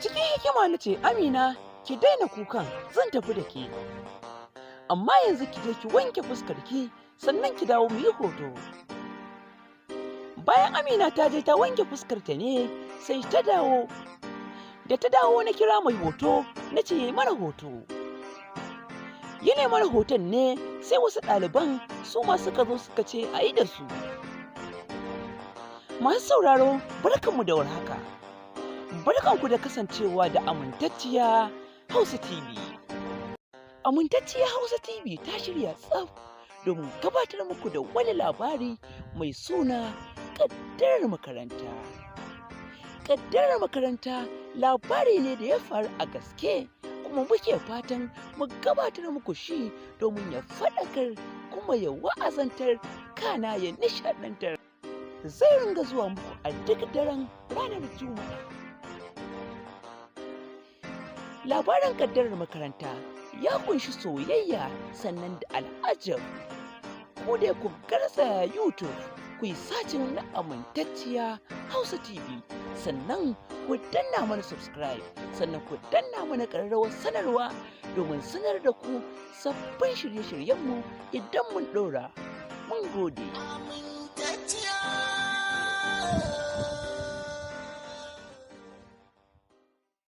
Cikin hikima na ce, Amina, ki daina kukan, zan tafi da ke. Amma yanzu ki je ki wanke fuskarki, sannan ki dawo mu yi hoto. Bayan Amina ta je ta wanke fuskarta ne, sai ta dawo. Da ta dawo na kira mai hoto, na ce yi mana hoto. Yana mana hoton ne, sai wasu ɗaliban su ma suka zo suka ce a yi da su. Masu sauraro, barkanmu da warhaka. Barkanku da kasancewa da amintacciya Hausa TV. Amintacciya Hausa TV ta shirya tsaf domin gabatar muku da wani labari mai suna ƙaddarar makaranta. Ƙaddarar makaranta labari ne da ya faru a gaske, kuma muke fatan mu gabatar muku shi domin ya faɗakar kuma ya wa'azantar kana ya nishaɗantar. Zai ringa zuwa muku a duk daren ranar Juma'a. Labarin ƙaddarar makaranta ya kunshi soyayya sannan da al'ajab. Ku dai ku garzaya YouTube ku yi sacin na amintacciya Hausa TV, sannan ku danna mana subscribe, sannan ku danna mana ƙararrawar sanarwa domin sanar da ku sabbin shirye-shiryenmu idan mun ɗora. Mun gode.